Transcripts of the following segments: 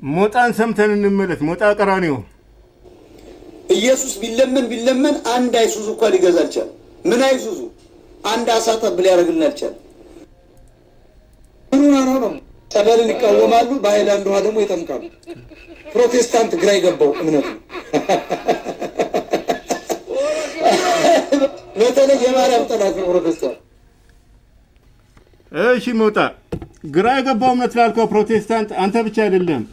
ሞጣን ሰምተን እንመለስ። ሞጣ ቀራኒዮ ኢየሱስ ቢለምን አንድ አይሱዙ እንኳን ሊገዛ አልቻለም። ምን አይሱዙ አንድ አሳታ ብል ያደርግልን አልቻለም። ነው ጠበልን ይቃወማሉ፣ በሃይላንድ ውሃ ደግሞ ይጠምቃሉ። ፕሮቴስታንት ግራ ይገባው እምነት ነው። በተለይ የማርያም ጠላት ነው ፕሮቴስታንት። እሺ ሞጣ ግራ የገባው እምነት ላልከው ፕሮቴስታንት አንተ ብቻ አይደለም፣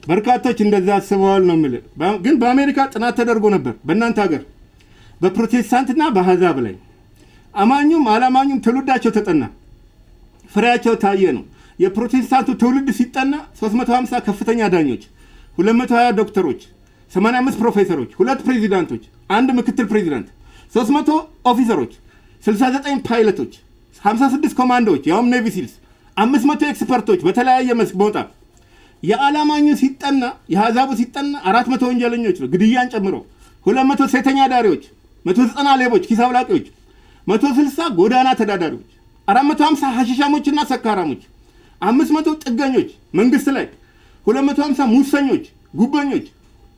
በርካቶች እንደዛ አስበዋል ነው የምልህ። ግን በአሜሪካ ጥናት ተደርጎ ነበር በእናንተ ሀገር በፕሮቴስታንትና በአሕዛብ ላይ አማኙም አላማኙም ትውልዳቸው ተጠና፣ ፍሬያቸው ታየ ነው። የፕሮቴስታንቱ ትውልድ ሲጠና 350 ከፍተኛ ዳኞች፣ 220 ዶክተሮች፣ 85 ፕሮፌሰሮች፣ 2 ፕሬዚዳንቶች፣ 1 ምክትል ፕሬዚዳንት፣ 300 ኦፊሰሮች፣ 69 ፓይለቶች፣ 56 ኮማንዶዎች ያውም ኔቪ ሲልስ፣ 500 ኤክስፐርቶች በተለያየ መስክ ቦታ። የዓላማኙ ሲጠና የአሕዛቡ ሲጠና 400 ወንጀለኞች ነው ግድያን ጨምሮ፣ 200 ሴተኛ ዳሪዎች፣ 190 ሌቦች ኪስ አውላቂዎች፣ 160 ጎዳና ተዳዳሪዎች፣ 450 ሐሺሻሞችና ሰካራሞች፣ 500 ጥገኞች መንግስት ላይ፣ 250 ሙሰኞች ጉበኞች፣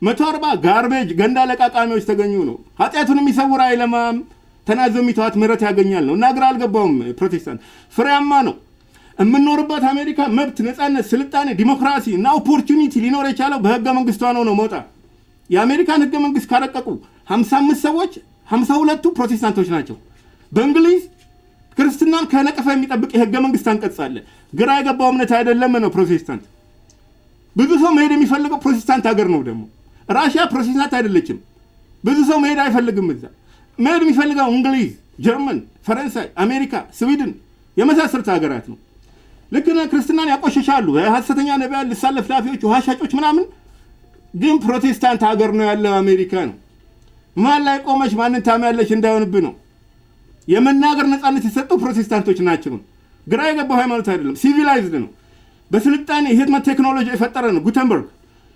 140 ጋርቤጅ ገንዳ ለቃቃሚዎች ተገኙ ነው። ኃጢአቱን የሚሰውር አይለማም፣ ተናዞ የሚተዋት ምህረት ያገኛል ነው። እና ግራ አልገባውም ፕሮቴስታንት ፍሬያማ ነው። የምንኖርባት አሜሪካ መብት፣ ነፃነት፣ ስልጣኔ፣ ዲሞክራሲ እና ኦፖርቹኒቲ ሊኖር የቻለው በህገ መንግስቷ ነው ሞጣ። የአሜሪካን ህገ መንግስት ካረቀቁ 55 ሰዎች 52ቱ ፕሮቴስታንቶች ናቸው። በእንግሊዝ ክርስትናን ከነቀፋ የሚጠብቅ የህገ መንግስት አንቀጽ አለ። ግራ የገባው እምነት አይደለም ነው ፕሮቴስታንት። ብዙ ሰው መሄድ የሚፈልገው ፕሮቴስታንት ሀገር ነው። ደግሞ ራሽያ ፕሮቴስታንት አይደለችም። ብዙ ሰው መሄድ አይፈልግም። እዛ መሄድ የሚፈልገው እንግሊዝ፣ ጀርመን፣ ፈረንሳይ፣ አሜሪካ፣ ስዊድን የመሳሰሉት ሀገራት ነው። ልክና ክርስትናን ያቆሸሻሉ ሐሰተኛ ነቢያት፣ ልሳን ለፍላፊዎች፣ ውሃ ሻጮች ምናምን። ግን ፕሮቴስታንት ሀገር ነው ያለው አሜሪካ ነው። ማን ላይ ቆመሽ ማንን ታሚያለሽ እንዳይሆንብህ ነው። የመናገር ነፃነት የሰጡ ፕሮቴስታንቶች ናቸው። ግራ የገባው ሃይማኖት አይደለም፣ ሲቪላይዝድ ነው። በስልጣኔ የህትመት ቴክኖሎጂ የፈጠረ ነው ጉተንበርግ።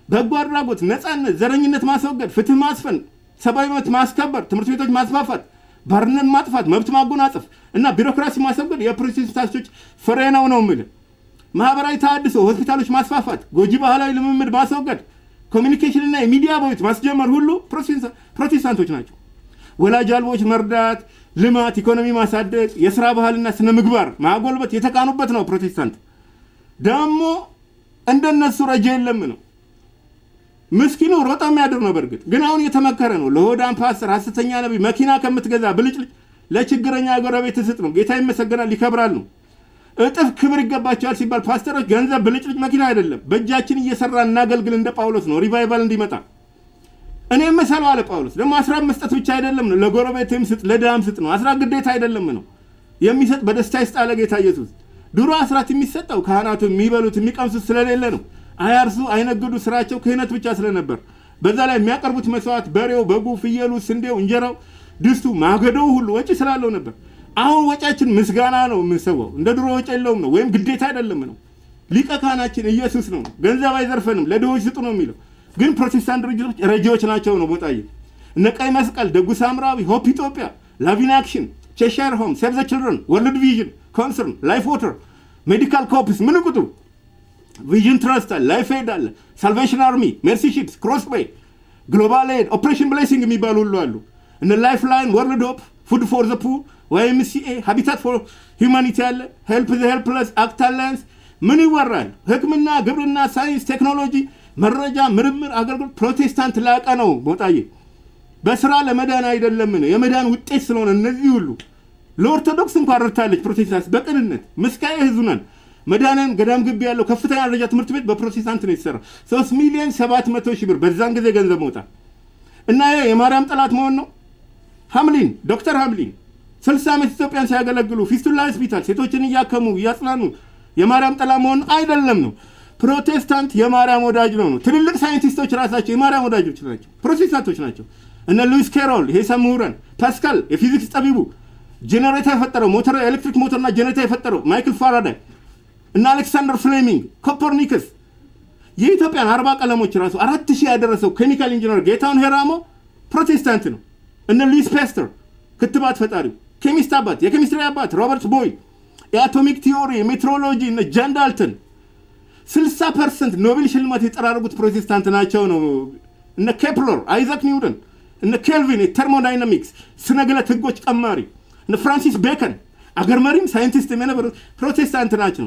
በጎ አድራጎት፣ ነፃነት፣ ዘረኝነት ማስወገድ፣ ፍትህ ማስፈን፣ ሰብአዊ መብት ማስከበር፣ ትምህርት ቤቶች ማስፋፋት፣ ባርነት ማጥፋት፣ መብት ማጎናጸፍ እና ቢሮክራሲ ማስወገድ የፕሮቴስታንቶች ፍሬ ነው የምልህ። ማህበራዊ ተሃድሶ፣ ሆስፒታሎች ማስፋፋት፣ ጎጂ ባህላዊ ልምምድ ማስወገድ፣ ኮሚኒኬሽን እና የሚዲያ ቦይት ማስጀመር ሁሉ ፕሮቴስታንቶች ናቸው። ወላጅ አልቦች መርዳት፣ ልማት፣ ኢኮኖሚ ማሳደግ፣ የስራ ባህልና ስነ ምግባር ማጎልበት የተካኑበት ነው ፕሮቴስታንት። ደግሞ እንደነሱ ረጃ የለም ነው። ምስኪኑ ሮጣ የሚያድር ነው። በእርግጥ ግን አሁን የተመከረ ነው። ለሆዳም ፓስተር፣ ሐሰተኛ ነቢይ መኪና ከምትገዛ ብልጭልጭ ለችግረኛ ጎረቤት ስጥ ነው። ጌታ ይመሰገናል፣ ይከብራል ነው። እጥፍ ክብር ይገባቸዋል ሲባል ፓስተሮች ገንዘብ ብልጭልጭ መኪና አይደለም፣ በእጃችን እየሰራ እናገልግል እንደ ጳውሎስ ነው። ሪቫይቫል እንዲመጣ እኔ መሰለው አለ ጳውሎስ። ደግሞ አስራት መስጠት ብቻ አይደለም ነው፣ ለጎረቤትም ስጥ ለድሃም ስጥ ነው። አስራት ግዴታ አይደለም ነው። የሚሰጥ በደስታ ይስጥ አለ ጌታ ኢየሱስ። ድሮ አስራት የሚሰጠው ካህናቱ የሚበሉት የሚቀምሱት ስለሌለ ነው። አያርሱ አይነግዱ፣ ስራቸው ክህነት ብቻ ስለነበር። በዛ ላይ የሚያቀርቡት መስዋዕት በሬው፣ በጉ፣ ፍየሉ፣ ስንዴው፣ እንጀራው፣ ድስቱ፣ ማገዶው ሁሉ ወጪ ስላለው ነበር። አሁን ወጫችን ምስጋና ነው የምንሰዋው። እንደ ድሮ ወጪ የለውም ነው፣ ወይም ግዴታ አይደለም ነው። ሊቀ ካህናችን ኢየሱስ ነው። ገንዘብ አይዘርፈንም፣ ለድሆች ስጡ ነው የሚለው። ግን ፕሮቴስታንት ድርጅቶች ረጂዎች ናቸው ነው ቦታዬ። እነ ቀይ መስቀል፣ ደጉ ሳምራዊ፣ ሆፕ ኢትዮጵያ፣ ላቪን አክሽን፣ ቼሻየር ሆም፣ ሴቭ ዘ ችልድረን፣ ወርልድ ቪዥን፣ ኮንሰርን፣ ላይፍ ዋተር፣ ሜዲካል ኮፕስ ምን ቁጡ፣ ቪዥን ትረስት አለ፣ ላይፍ ኤድ አለ፣ ሳልቬሽን አርሚ፣ ሜርሲ ሺፕስ፣ ክሮስ ቤይ፣ ግሎባል ኤድ፣ ኦፕሬሽን ብሌሲንግ የሚባሉ ሁሉ አሉ። እነ ላይፍ ላይን፣ ወርልድ ሆፕ፣ ፉድ ፎር ዘ ፑር፣ YMCA፣ ሃቢታት ፎር ሂውማኒቲ አለ፣ ሄልፕ ዘ ሄልፕለስ፣ አክት አላያንስ። ምን ይወራል? ህክምና፣ ግብርና፣ ሳይንስ፣ ቴክኖሎጂ፣ መረጃ፣ ምርምር፣ አገልግሎት። ፕሮቴስታንት ላቀ ነው ቦታዬ። በስራ ለመዳን አይደለም ነው፣ የመዳን ውጤት ስለሆነ እነዚህ ሁሉ ለኦርቶዶክስ እንኳን ረድታለች ፕሮቴስታንት በቅንነት። ምስካየ ህዙናን መዳንን ገዳም ግቢ ያለው ከፍተኛ ደረጃ ትምህርት ቤት በፕሮቴስታንት ነው የተሰራ። 3,700,000 ብር በዛን ጊዜ ገንዘብ መውጣ እና የማርያም ጠላት መሆን ነው። ሐምሊን ዶክተር ሐምሊን 60 ዓመት ኢትዮጵያን ሲያገለግሉ ፊስቱላ ሆስፒታል ሴቶችን እያከሙ እያጽናኑ የማርያም ጠላት መሆን አይደለም ነው። ፕሮቴስታንት የማርያም ወዳጅ ነው። ትልልቅ ሳይንቲስቶች ራሳቸው የማርያም ወዳጆች ናቸው፣ ፕሮቴስታንቶች ናቸው። እነ ሉዊስ ኬሮል የሂሳብ ምሁራን፣ ፓስካል የፊዚክስ ጠቢቡ፣ ጄኔሬተር የፈጠረው ሞተር ኤሌክትሪክ ሞተርና ጄኔሬተር የፈጠረው ማይክል ፋራዳይ እና አሌክሳንደር ፍሌሚንግ፣ ኮፐርኒከስ፣ የኢትዮጵያን 40 ቀለሞች ራሱ 4000 ያደረሰው ኬሚካል ኢንጂነር ጌታውን ሄራሞ ፕሮቴስታንት ነው። እነ ሉዊስ ፓስተር ክትባት ፈጣሪው፣ ኬሚስት አባት፣ የኬሚስትሪ አባት ሮበርት ቦይ፣ የአቶሚክ ቲዮሪ የሜትሮሎጂ እነ ጃን ዳልተን፣ 60% ኖቤል ሽልማት የጠራረጉት ፕሮቴስታንት ናቸው ነው። እነ ኬፕለር፣ አይዛክ ኒውተን፣ እነ ኬልቪን የቴርሞዳይናሚክስ ስነግለት ህጎች ቀማሪ፣ እነ ፍራንሲስ ቤከን አገር መሪም ሳይንቲስት የነበሩት ፕሮቴስታንት ናቸው።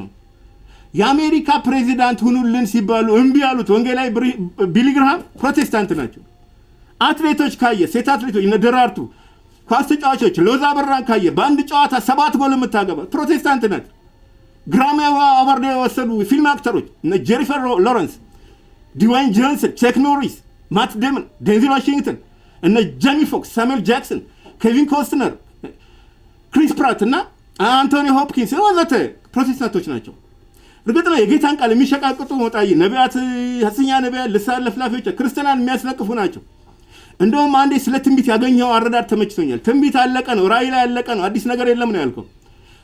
የአሜሪካ ፕሬዚዳንት ሁኑልን ሲባሉ እምቢ ያሉት ወንጌላዊ ቢሊ ግርሃም ፕሮቴስታንት ናቸው። አትሌቶች ካየ ሴት አትሌቶች እነ ደራርቱ፣ ኳስ ተጫዋቾች ሎዛ በራን ካየ በአንድ ጨዋታ 7 ጎል የምታገባ ፕሮቴስታንት ናት። ግራሚ አዋርድ የወሰዱ ፊልም አክተሮች እነ ጄኒፈር ሎረንስ፣ ዲዋይን ጆንሰን፣ ቼክ ኖሪስ፣ ማት ዴመን፣ ዴንዚል ዋሽንግተን፣ እነ ጄሚ ፎክስ፣ ሳሙኤል ጃክሰን፣ ኬቪን ኮስትነር፣ ክሪስ ፕራት እና አንቶኒ ሆፕኪንስ ወዘተ ፕሮቴስታንቶች ናቸው። እርግጥ ነው የጌታን ቃል የሚሸቃቅጡ ሞጣይ ነቢያት፣ ሐሰተኛ ነቢያት፣ ልሳን ለፍላፊዎች ክርስቲያንን የሚያስነቅፉ ናቸው። እንደውም አንዴ ስለ ትንቢት ያገኘው አረዳድ ተመችቶኛል። ትንቢት አለቀ ነው፣ ራእይ ላይ አለቀ ነው፣ አዲስ ነገር የለም ነው ያልከው።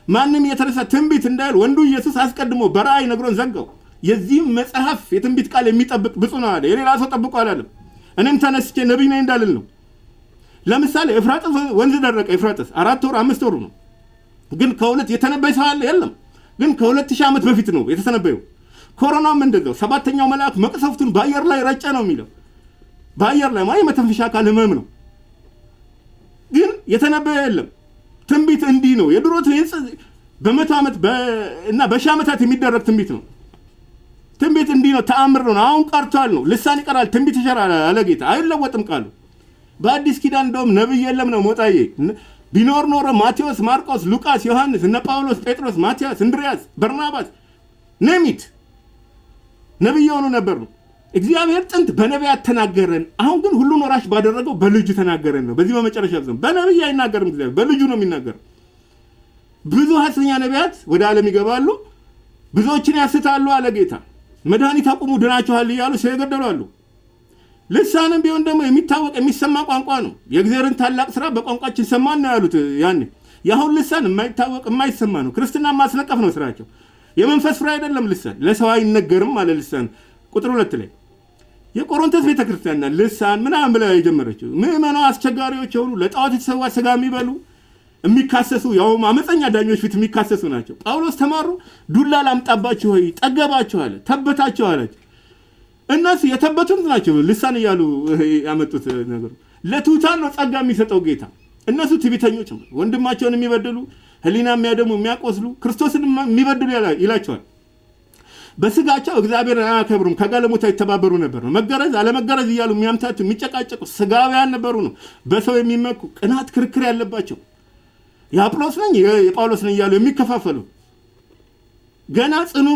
ማንም የተነሳ ትንቢት እንዳይል ወንዱ ኢየሱስ አስቀድሞ በራእይ ነግሮን ዘጋው። የዚህም መጽሐፍ የትንቢት ቃል የሚጠብቅ ብፁዕ ነው አለ። የሌላ ሰው ጠብቆ አላለም። እኔም ተነስቼ ነቢይ ነኝ እንዳልል ነው። ለምሳሌ ኤፍራጥስ ወንዝ ደረቀ። ኤፍራጥስ 4 ወር 5 ወር ነው። ግን ከሁለት የተነበየ ሰው አለ የለም። ግን ከ2000 ዓመት በፊት ነው የተተነበየው። ኮሮናም እንደዛው 7ኛው መልአክ መቅሰፍቱን በአየር ላይ ረጨ ነው የሚለው። በአየር ላይ ማለት መተንፈሻ አካል ህመም ነው። ግን የተነበየ የለም። ትንቢት እንዲህ ነው። የድሮ በመቶ ዓመት እና በሺህ ዓመታት የሚደረግ ትንቢት ነው። ትንቢት እንዲህ ነው፣ ተአምር ነው። አሁን ቀርቷል ነው። ልሳን ይቀራል፣ ትንቢት ይሻራል አለ ጌታ። አይለወጥም ቃሉ። በአዲስ ኪዳን እንደውም ነብይ የለም ነው ሞጣዬ። ቢኖር ኖሮ ማቴዎስ፣ ማርቆስ፣ ሉቃስ፣ ዮሐንስ፣ እነ ጳውሎስ፣ ጴጥሮስ፣ ማቲያስ፣ እንድሪያስ፣ በርናባስ ነሚት ነብይ የሆኑ ነበሩ። እግዚአብሔር ጥንት በነቢያት ተናገረን። አሁን ግን ሁሉን ወራሽ ባደረገው በልጁ ተናገረን ነው። በዚህ በመጨረሻ ዘመን በነብይ አይናገርም እግዚአብሔር፣ በልጁ ነው የሚናገረው። ብዙ ሐሰተኛ ነቢያት ወደ ዓለም ይገባሉ፣ ብዙዎችን ያስታሉ አለ ጌታ። መድኃኒት አቁሙ ድናችኋል እያሉ ሰው ይገደሉ አሉ። ልሳንም ቢሆን ደግሞ የሚታወቅ የሚሰማ ቋንቋ ነው። የእግዚአብሔርን ታላቅ ስራ በቋንቋችን ሰማን ነው ያሉት ያኔ። የአሁን ልሳን የማይታወቅ የማይሰማ ነው። ክርስትና ማስነቀፍ ነው ስራቸው። የመንፈስ ፍሬ አይደለም ልሳን። ለሰው አይነገርም አለ ልሳን ቁጥር 2 ላይ። የቆሮንቶስ ቤተክርስቲያንና ልሳን ምናምን ብላ የጀመረችው ምዕመናን አስቸጋሪዎች የሆኑ ለጣዖት የተሰዋ ስጋ የሚበሉ የሚካሰሱ ያውም አመፀኛ ዳኞች ፊት የሚካሰሱ ናቸው። ጳውሎስ ተማሩ፣ ዱላ ላምጣባችሁ ሆይ ጠገባችሁ አለ፣ ተበታችሁ አላቸው። እነሱ የተበቱት ናቸው ልሳን እያሉ ያመጡት ነገር። ለትሑታን ነው ጸጋ የሚሰጠው ጌታ። እነሱ ትዕቢተኞች ነው፣ ወንድማቸውን የሚበድሉ፣ ህሊና የሚያደሙ፣ የሚያቆስሉ፣ ክርስቶስን የሚበድሉ ይላቸዋል። በስጋቸው እግዚአብሔርን አያከብሩም፣ ከጋለሞታ ይተባበሩ ነበር ነው። መገረዝ አለመገረዝ እያሉ የሚያምታቱ የሚጨቃጨቁ ስጋውያን ነበሩ ነው። በሰው የሚመኩ ቅናት፣ ክርክር ያለባቸው የአጵሎስ ነኝ የጳውሎስ ነኝ እያሉ የሚከፋፈሉ ገና ጽኑ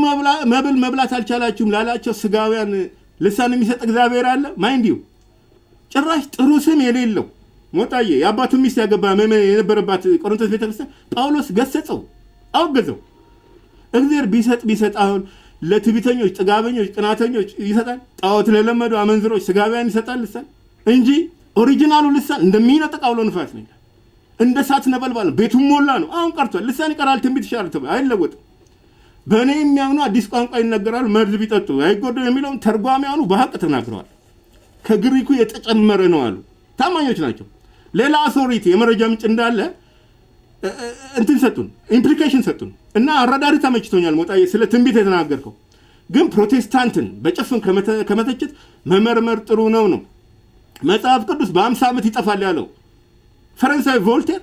መብል መብላት አልቻላችሁም ላላቸው ስጋውያን ልሳን የሚሰጥ እግዚአብሔር አለ። ማይንዲዩ ጭራሽ ጥሩ ስም የሌለው ሞጣዬ የአባቱ ሚስት ያገባ የነበረባት ቆሮንቶስ ቤተክርስቲያን ጳውሎስ ገሰጸው፣ አወገዘው። እግዚአብሔር ቢሰጥ አሁን ለትዕቢተኞች፣ ጥጋበኞች፣ ቅናተኞች ይሰጣል። ጣዖት ለለመዱ አመንዝሮች፣ ስጋውያን ይሰጣል ልሳን እንጂ ኦሪጂናሉ ልሳን እንደሚነጥቅ አውሎ ንፋስ ነው። እንደ እሳት ነበልባል ቤቱን ሞላ ነው። አሁን ቀርቷል። ልሳን ይቀራል፣ ትንቢት ይሻላል ተብሎ አይለወጥም። በእኔ የሚያምኑ አዲስ ቋንቋ ይነገራሉ፣ መርዝ ቢጠጡ አይጎዱ የሚለውን ተርጓሚያኑ በሀቅ ተናግረዋል። ከግሪኩ የተጨመረ ነው አሉ። ታማኞች ናቸው። ሌላ አውቶሪቲ የመረጃ ምንጭ እንዳለ እንትን ሰጡን፣ ኢምፕሊኬሽን ሰጡን እና አረዳሪ ተመችቶኛል ሞጣዬ ስለ ትንቢት የተናገርከው። ግን ፕሮቴስታንትን በጭፍን ከመተቸት መመርመር ጥሩ ነው ነው። መጽሐፍ ቅዱስ በ50 ዓመት ይጠፋል ያለው ፈረንሳዊ ቮልቴር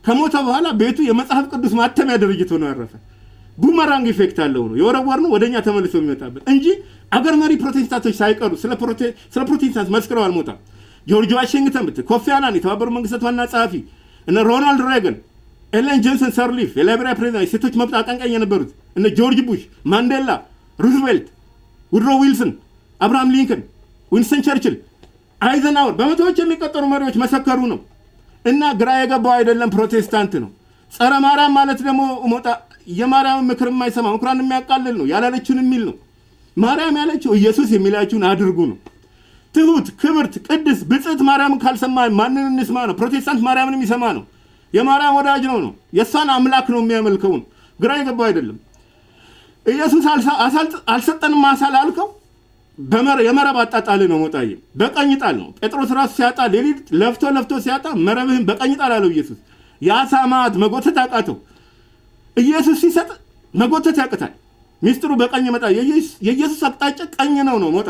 ከሞተ በኋላ ቤቱ የመጽሐፍ ቅዱስ ማተሚያ ድርጅት ሆኖ ያረፈ። ቡመራንግ ኢፌክት አለው ነው የወረወር ነው ወደኛ ተመልሶ የሚመጣበት እንጂ አገር መሪ ፕሮቴስታንቶች ሳይቀሩ ስለ ፕሮቴስታንት መስክረው አልሞታም። ጆርጅ ዋሽንግተን ብትል፣ ኮፊ አናን የተባበሩት መንግስታት ዋና ጸሐፊ፣ እነ ሮናልድ ሬገን፣ ኤለን ጆንሰን ሰርሊፍ የላይቤሪያ ፕሬዚዳንት የሴቶች መብት አቀንቃኝ የነበሩት፣ እነ ጆርጅ ቡሽ፣ ማንዴላ፣ ሩዝቬልት፣ ውድሮ ዊልሰን፣ አብርሃም ሊንከን፣ ዊንስተን ቸርችል፣ አይዘናወር በመቶዎች የሚቆጠሩ መሪዎች መሰከሩ ነው። እና ግራ የገባው አይደለም ፕሮቴስታንት ነው። ጸረ ማርያም ማለት ደግሞ ሞጣ የማርያም ምክር የማይሰማ ምክሯን የሚያቃልል ነው። ያላለችውን የሚል ነው። ማርያም ያለችው ኢየሱስ የሚላችሁን አድርጉ ነው። ትሁት፣ ክብርት፣ ቅድስት፣ ብጽዕት ማርያምን ካልሰማ ማንን እንስማ ነው? ፕሮቴስታንት ማርያምን የሚሰማ ነው። የማርያም ወዳጅ ነው። የእሷን አምላክ ነው የሚያመልከው ነው። ግራ የገባው አይደለም። ኢየሱስ አልሰጠንም ማሳል አልከው የመረብ አጣጣል ነው ሞጣዬ። በቀኝ ጣል ነው። ጴጥሮስ ራሱ ሲያጣ ሌሊት ለፍቶ ሲያጣ መረብህን በቀኝ ጣል አለው ኢየሱስ። የአሳ ማዕት መጎተት አቃተው። ኢየሱስ ሲሰጥ መጎተት ያቅታል። ሚስጥሩ በቀኝ መጣ። የኢየሱስ አቅጣጫ ቀኝ ነው ሞጣ።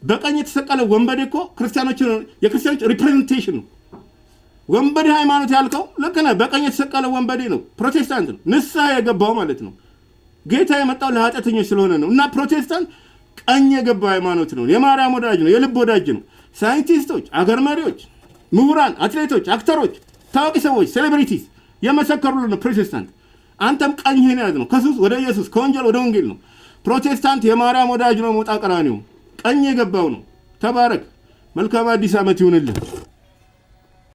በቀኝ የተሰቀለ ወንበዴ እኮ የክርስቲያኖች ሪፕሬዘንቴሽን ነው። ወንበዴ ሃይማኖት ያልከው ልክ ነህ። በቀኝ የተሰቀለ ወንበዴ ነው፣ ፕሮቴስታንት ነው፣ ንስሐ የገባው ማለት ነው። ጌታ የመጣው ለኃጢአተኞች ስለሆነ ነው። እና ፕሮቴስታንት ቀኝ የገባ ሃይማኖት ነው። የማርያም ወዳጅ ነው፣ የልብ ወዳጅ ነው። ሳይንቲስቶች፣ አገር መሪዎች፣ ምሁራን፣ አትሌቶች፣ አክተሮች፣ ታዋቂ ሰዎች፣ ሴሌብሪቲስ የመሰከሩልን ነው ፕሮቴስታንት። አንተም ቀኝህን ያዝ ነው። ከሱስ ወደ ኢየሱስ፣ ከወንጌል ወደ ወንጌል ነው። ፕሮቴስታንት የማርያም ወዳጅ ነው። ሞጣ ቀራኒዮ ቀኝ የገባው ነው። ተባረክ። መልካም አዲስ ዓመት ይሁንልን።